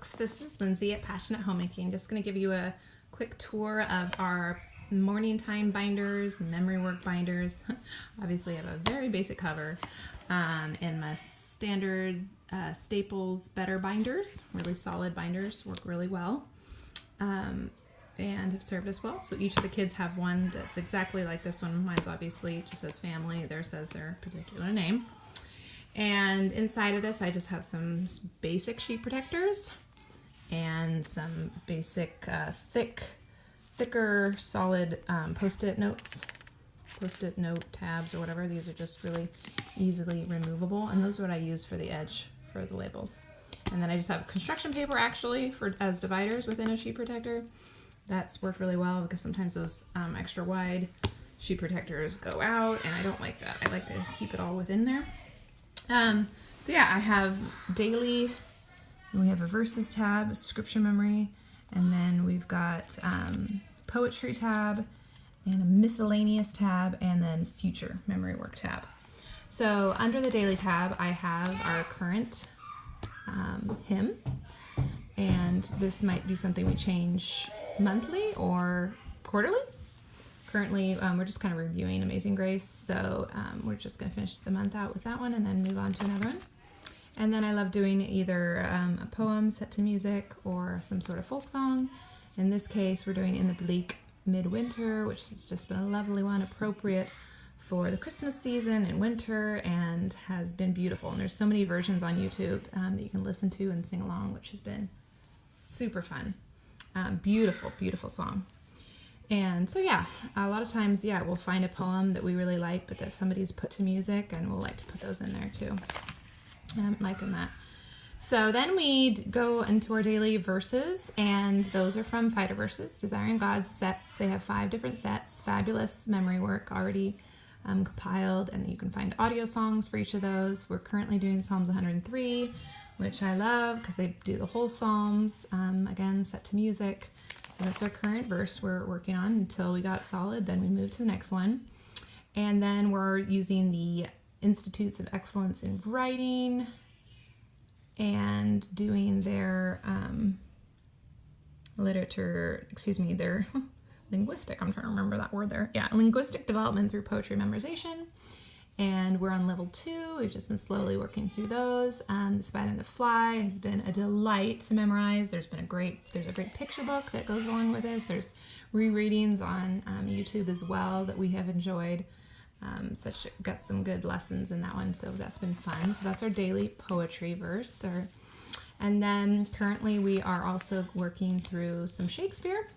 folks, this is Lindsay at Passionate Homemaking. Just going to give you a quick tour of our morning time binders, memory work binders. Obviously I have a very basic cover and my standard Staples Better binders, really solid binders, work really well and have served us well. So each of the kids have one that's exactly like this one. Mine's obviously just says family, theirs says their particular name. And inside of this, I just have some basic sheet protectors and some basic thicker, solid post-it notes, post-it note tabs or whatever. These are just really easily removable, and those are what I use for the edge for the labels. And then I just have construction paper actually as dividers within a sheet protector. That's worked really well because sometimes those extra wide sheet protectors go out, and I don't like that. I like to keep it all within there. So yeah, I have daily, and we have a verses tab, a scripture memory, and then we've got poetry tab, and a miscellaneous tab, and then future memory work tab. So under the daily tab, I have our current hymn, and this might be something we change monthly or quarterly. Currently, we're just kind of reviewing Amazing Grace, so we're just going to finish the month out with that one and then move on to another one. And then I love doing either a poem set to music or some sort of folk song. In this case, we're doing In the Bleak Midwinter, which has just been a lovely one, appropriate for the Christmas season and winter, and has been beautiful. And there's so many versions on YouTube that you can listen to and sing along, which has been super fun. Beautiful, beautiful song. And so yeah, a lot of times, yeah, we'll find a poem that we really like, but that somebody's put to music, and we'll like to put those in there too. I'm liking that. So then we go into our daily verses, and those are from Fighter Verses, Desiring God sets. They have 5 different sets, fabulous memory work already compiled, and you can find audio songs for each of those. We're currently doing Psalms 103, which I love because they do the whole Psalms, again, set to music. So that's our current verse we're working on until we got it solid. Then we move to the next one. And then we're using the Institutes of Excellence in Writing and doing their their linguistic, I'm trying to remember that word there. Yeah, linguistic development through poetry memorization. And we're on level 2. We've just been slowly working through those. The Spider and the Fly has been a delight to memorize. There's a great picture book that goes along with this. There's rereadings on YouTube as well that we have enjoyed. Got some good lessons in that one, so that's been fun. So that's our daily poetry verse. And then currently we are also working through some Shakespeare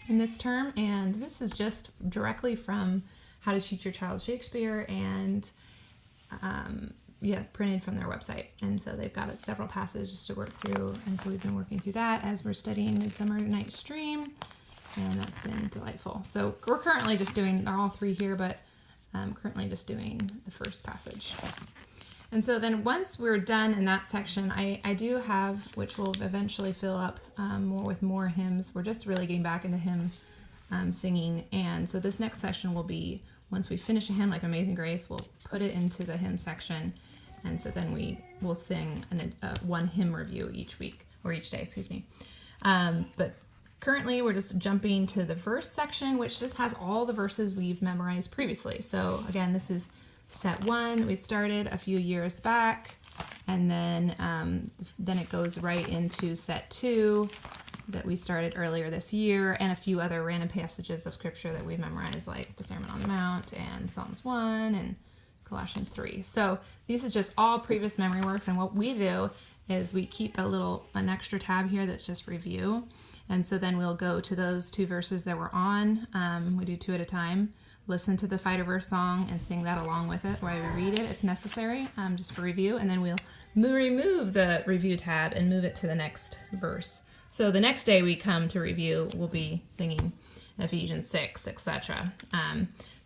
in this term, and this is just directly from How to Teach Your Child Shakespeare, and printed from their website. And so they've got several passages to work through, and so we've been working through that as we're studying Midsummer Night's Dream, and that's been delightful. So we're currently just doing, they're all 3 here, but currently just doing the first passage. And so then once we're done in that section, I do have, which will eventually fill up with more hymns. We're just really getting back into hymn singing, and so this next section will be, once we finish a hymn like Amazing Grace, we'll put it into the hymn section, and so then we will sing one hymn review each week, or each day, excuse me. But currently we're just jumping to the verse section, which just has all the verses we've memorized previously. So again, this is set 1 we started a few years back, and then it goes right into set 2 that we started earlier this year, and a few other random passages of scripture that we memorized, like the Sermon on the Mount and Psalms 1 and Colossians 3. So these is just all previous memory works, and what we do is we keep an extra tab here that's just review, and so then we'll go to those 2 verses that we're on. We do 2 at a time, listen to the Fighter Verse song and sing that along with it, while we read it if necessary, just for review, and then we'll remove the review tab and move it to the next verse. So the next day we come to review, we'll be singing Ephesians 6, etc.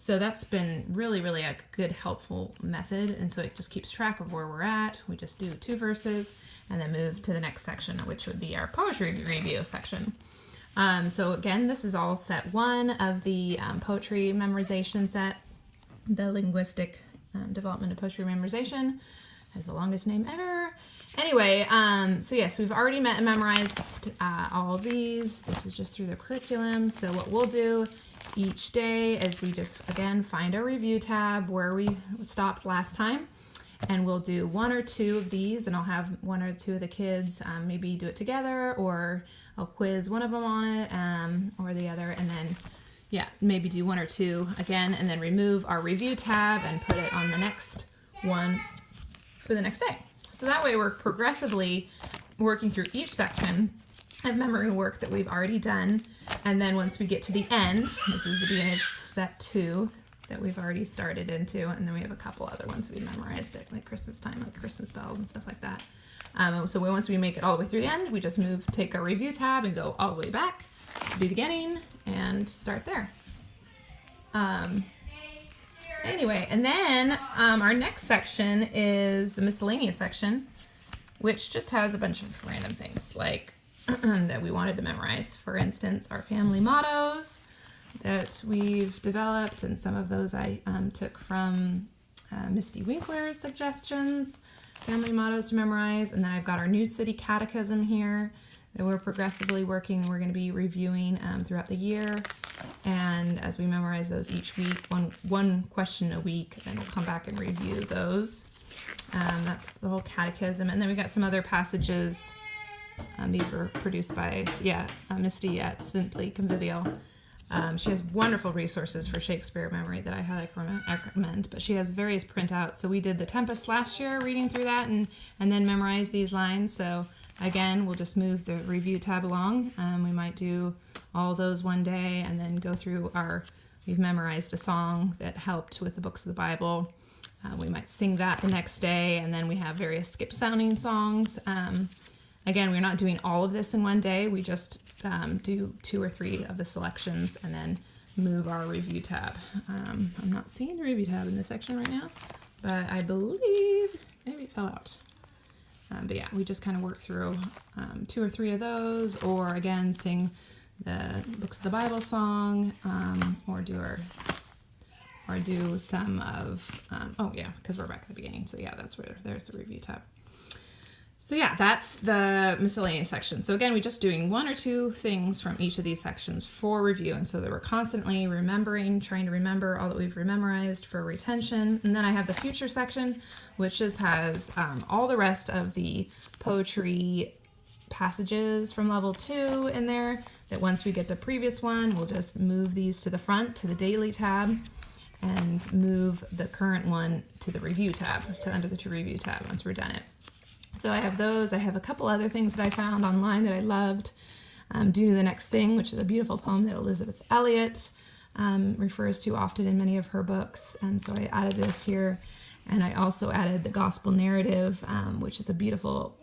So that's been really, really a good, helpful method. And so it just keeps track of where we're at. We just do 2 verses and then move to the next section, which would be our poetry review section. So again, this is all set 1 of the poetry memorization set. The linguistic development of poetry memorization has the longest name ever. Anyway, so yes, we've already met and memorized all of these. This is just through the curriculum. So what we'll do each day is we just, again, find our review tab where we stopped last time. And we'll do 1 or 2 of these, and I'll have 1 or 2 of the kids maybe do it together, or I'll quiz one of them on it or the other, and then, yeah, maybe do 1 or 2 again, and then remove our review tab and put it on the next one for the next day. So that way we're progressively working through each section of memory work that we've already done. And then once we get to the end, this is the beginning of set 2 that we've already started into. And then we have a couple other ones we memorized at like Christmas time, like Christmas bells and stuff like that. So once we make it all the way through the end, we just take our review tab and go all the way back to the beginning and start there. Anyway, and then our next section is the miscellaneous section, which just has a bunch of random things like that we wanted to memorize. For instance, our family mottos that we've developed, and some of those I took from Misty Winkler's suggestions, family mottos to memorize. And then I've got our New City Catechism here that we're progressively working. We're going to be reviewing throughout the year. And as we memorize those each week, one question a week, then we'll come back and review those. That's the whole catechism. And then we got some other passages. These were produced by, Misty at Simply Convivial. She has wonderful resources for Shakespeare memory that I highly recommend, but she has various printouts. So we did The Tempest last year, reading through that and then memorize these lines. So again, we'll just move the review tab along. We might do all those one day and then go through we've memorized a song that helped with the books of the Bible. We might sing that the next day, and then we have various skip sounding songs. Again, we're not doing all of this in one day. We just do 2 or 3 of the selections and then move our review tab. I'm not seeing the review tab in this section right now, but I believe maybe it fell out. But yeah, we just kind of work through 2 or 3 of those, or again, sing the books of the Bible song, or do some of, because we're back at the beginning. So yeah, there's the review tab. So yeah, that's the miscellaneous section. So again, we're just doing 1 or 2 things from each of these sections for review. And so that we're constantly trying to remember all that we've memorized for retention. And then I have the future section, which just has all the rest of the poetry passages from level 2 in there, that once we get the previous one, we'll just move these to the front, to the daily tab, and move the current one to the review tab, under the review tab once we're done it. So I have those. I have a couple other things that I found online that I loved. Do the Next Thing, which is a beautiful poem that Elizabeth Elliot refers to often in many of her books. And so I added this here. And I also added the Gospel Narrative, which is a beautiful,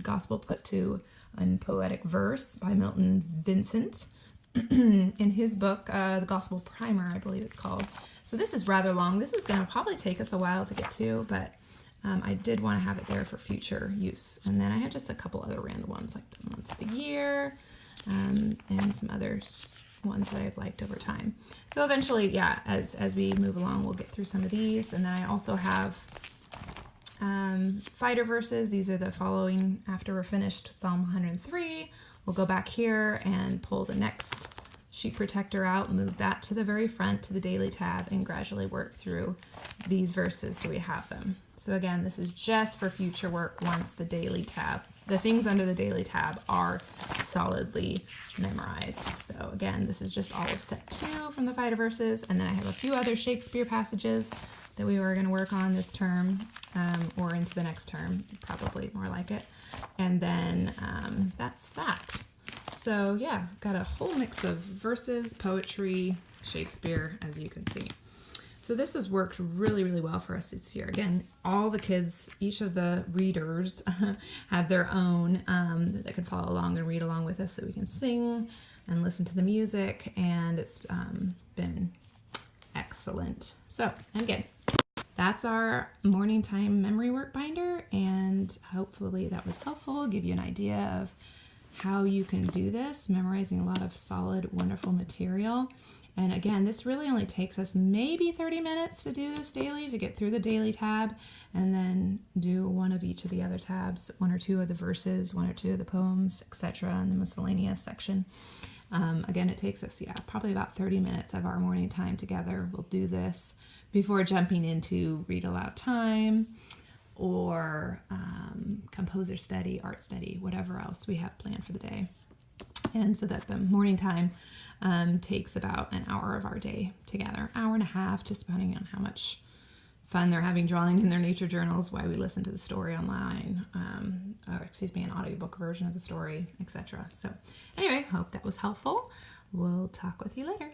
gospel put to in poetic verse by Milton Vincent in his book, The Gospel Primer, I believe it's called. So this is rather long. This is going to probably take us a while to get to, but I did want to have it there for future use. And then I have just a couple other random ones, like the months of the year, and some other ones that I've liked over time. So eventually, as we move along, we'll get through some of these. And then I also have fighter verses. These are the following after we're finished Psalm 103. We'll go back here and pull the next sheet protector out, move that to the very front to the daily tab, and gradually work through these verses till we have them. So again, this is just for future work once the things under the daily tab are solidly memorized. So again, this is just all of set 2 from the fighter verses, and then I have a few other Shakespeare passages that we were going to work on this term, or into the next term, probably more like it. And then that's that. So yeah, got a whole mix of verses, poetry, Shakespeare, as you can see. So this has worked really, really well for us this year. Again, all the kids, each of the readers have their own that they can follow along and read along with us, so we can sing and listen to the music, and it's been excellent. So, and again, that's our morning time memory work binder, and hopefully that was helpful, give you an idea of how you can do this, memorizing a lot of solid, wonderful material. And again, this really only takes us maybe 30 minutes to do this daily, to get through the daily tab, and then do one of each of the other tabs, one or two of the verses, one or two of the poems, etc., in the miscellaneous section. Again, it takes us, probably about 30 minutes of our morning time together. We'll do this before jumping into read aloud time or composer study, art study, whatever else we have planned for the day. And so that the morning time takes about an hour of our day together, hour and a half, just depending on how much fun they're having drawing in their nature journals, why we listen to the story online, an audiobook version of the story, etc. So anyway, hope that was helpful. We'll talk with you later.